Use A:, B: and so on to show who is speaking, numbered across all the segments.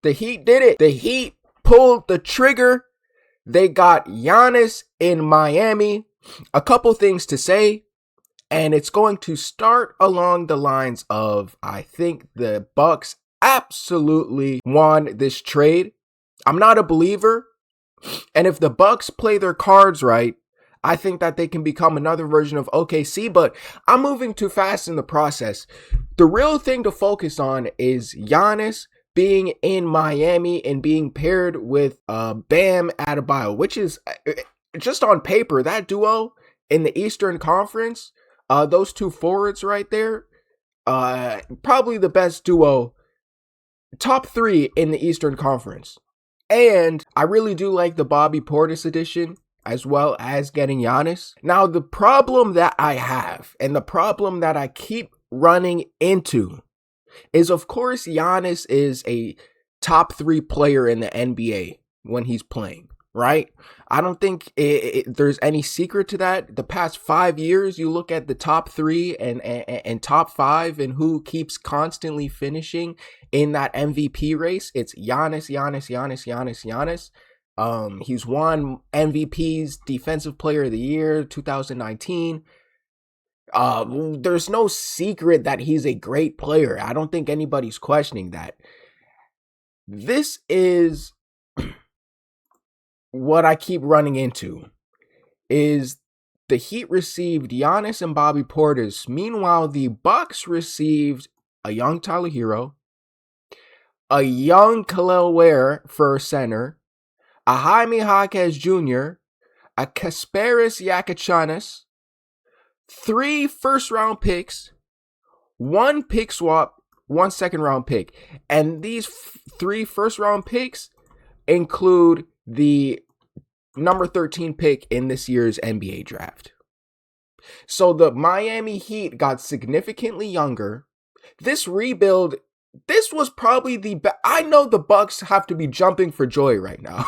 A: The Heat did it. The Heat pulled the trigger. They got Giannis in Miami. A couple things to say, and it's going to start along the lines of, I think the Bucks absolutely won this trade. I'm not a believer, and if the Bucks play their cards right, I think that they can become another version of OKC, but I'm moving too fast in the process. The real thing to focus on is Giannis being in Miami and being paired with Bam Adebayo, which is just on paper, that duo in the Eastern Conference, those two forwards right there, probably the best duo, top 3 in the Eastern Conference. And I really do like the Bobby Portis addition, as well as getting Giannis. Now, the problem that I have, and the problem that I keep running into, is of course Giannis is a top 3 player in the NBA when he's playing, right? I don't think there's any secret to that. The past 5 years, you look at the top 3 and top 5 and who keeps constantly finishing in that MVP race. It's Giannis. He's won MVP's Defensive Player of the Year 2019. There's no secret that he's a great player. I don't think anybody's questioning that. This is what I keep running into, is the Heat received Giannis and Bobby Portis. Meanwhile, the Bucks received a young Tyler Hero, a young Kel'el Ware for center, a Jaime Jaquez Jr., a Kasparis Yakachanis, 3 first-round picks, 1 pick swap, 1 second-round pick. And these 3 first-round picks include the number 13 pick in this year's NBA draft. So the Miami Heat got significantly younger. This rebuild, this was probably the best. I know the Bucks have to be jumping for joy right now.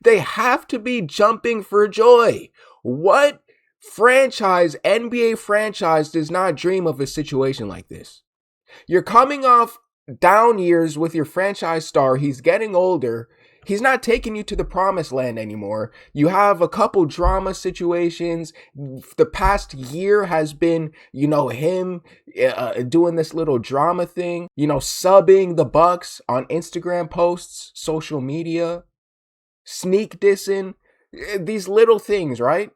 A: They have to be jumping for joy. What franchise, NBA franchise, does not dream of a situation like this? You're coming off down years with your franchise star. He's getting older. He's not taking you to the promised land anymore. You have a couple drama situations. The past year has been, him doing this little drama thing, subbing the Bucks on Instagram posts, social media, sneak dissing, these little things, right?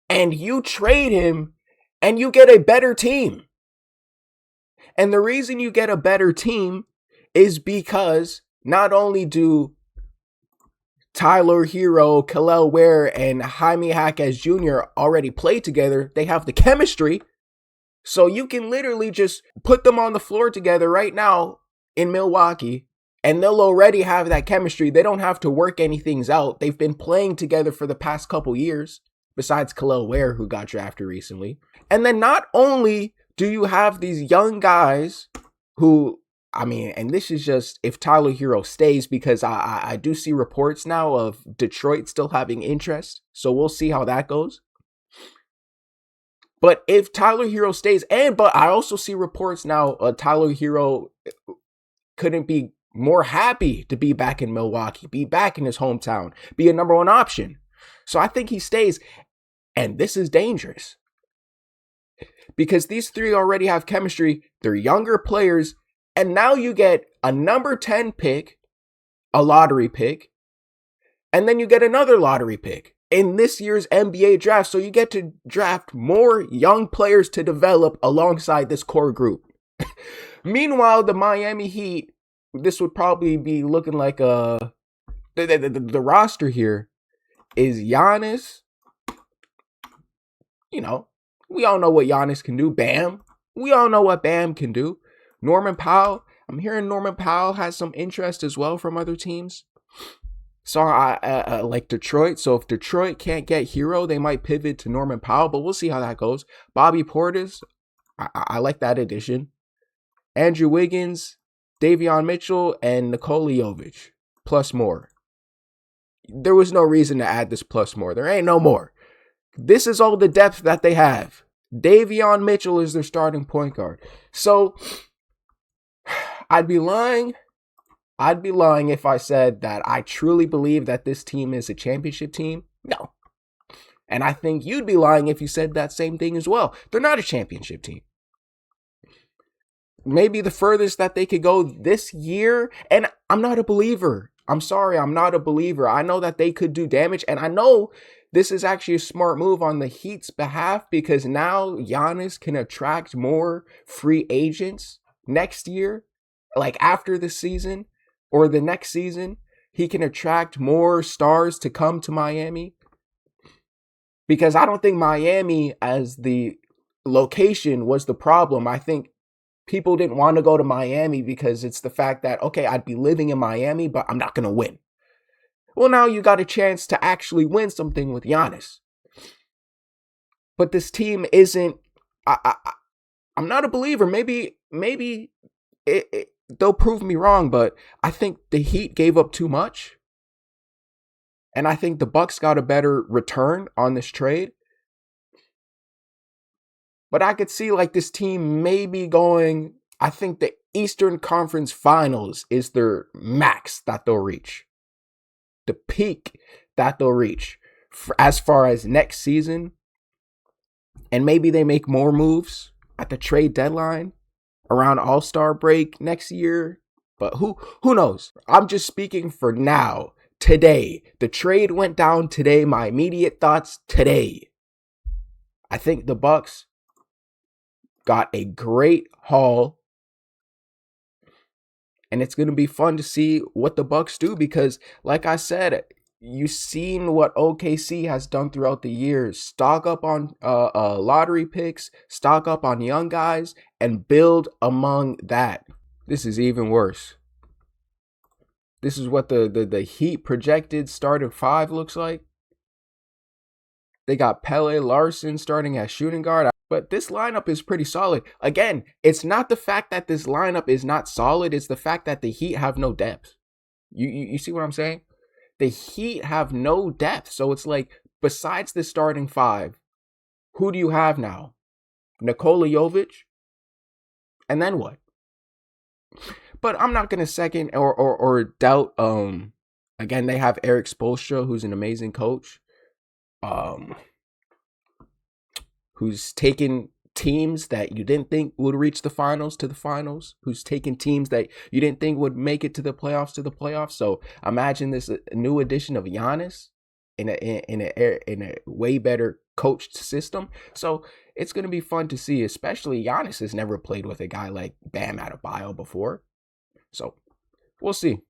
A: And you trade him and you get a better team. And the reason you get a better team is because not only do Tyler Hero, Kel'el Ware, and Jaime Jaquez Jr. already play together, they have the chemistry. So you can literally just put them on the floor together right now in Milwaukee, and they'll already have that chemistry. They don't have to work anything out. They've been playing together for the past couple years, besides Kel'el Ware, who got drafted recently. And then not only do you have these young guys who, and this is just if Tyler Hero stays, because I do see reports now of Detroit still having interest. So we'll see how that goes. But if Tyler Hero stays, but I also see reports now Tyler Hero couldn't be more happy to be back in Milwaukee, be back in his hometown, be a number 1 option. So I think he stays. And this is dangerous, because these 3 already have chemistry. They're younger players. And now you get a number 10 pick, a lottery pick, and then you get another lottery pick in this year's NBA draft. So you get to draft more young players to develop alongside this core group. Meanwhile, the Miami Heat, this would probably be looking like the roster here is Giannis. We all know what Giannis can do. Bam. We all know what Bam can do. Norman Powell. I'm hearing Norman Powell has some interest as well from other teams. So I like Detroit. So if Detroit can't get Hero, they might pivot to Norman Powell, but we'll see how that goes. Bobby Portis. I like that addition. Andrew Wiggins, Davion Mitchell, and Nikola Jovic. Plus more. There was no reason to add this plus more. There ain't no more. This is all the depth that they have. Davion Mitchell is their starting point guard. So I'd be lying I'd be lying if I said that I truly believe that this team is a championship team. No. And I think you'd be lying if you said that same thing as well. They're not a championship team. Maybe the furthest that they could go this year, and I'm not a believer. I'm sorry, I'm not a believer. I know that they could do damage, and I know this is actually a smart move on the Heat's behalf because now Giannis can attract more free agents next year, like after the season or the next season. He can attract more stars to come to Miami because I don't think Miami as the location was the problem. I think people didn't want to go to Miami because it's the fact that, okay, I'd be living in Miami, but I'm not going to win. Well, now you got a chance to actually win something with Giannis. But this team isn't, I'm not a believer. Maybe they'll prove me wrong, but I think the Heat gave up too much. And I think the Bucks got a better return on this trade. But I could see like this team maybe going, I think the Eastern Conference Finals is their max that they'll reach. The peak that they'll reach as far as next season. And maybe they make more moves at the trade deadline around All-Star break next year. But who knows? I'm just speaking for now. Today. The trade went down today. My immediate thoughts today. I think the Bucks got a great haul. And it's going to be fun to see what the Bucks do because, like I said, you've seen what OKC has done throughout the years. Stock up on lottery picks, stock up on young guys, and build among that. This is even worse. This is what the Heat projected starting five looks like. They got Pele Larson starting as shooting guard. But this lineup is pretty solid. Again, it's not the fact that this lineup is not solid. It's the fact that the Heat have no depth. You see what I'm saying? The Heat have no depth. So it's like, besides the starting five, who do you have now? Nikola Jovic? And then what? But I'm not going to second or doubt. Again, they have Eric Spoelstra, who's an amazing coach. Who's taken teams that you didn't think would reach the finals to the finals, who's taken teams that you didn't think would make it to the playoffs. So imagine this new addition of Giannis in a way better coached system. So it's going to be fun to see, especially Giannis has never played with a guy like Bam Adebayo before. So we'll see.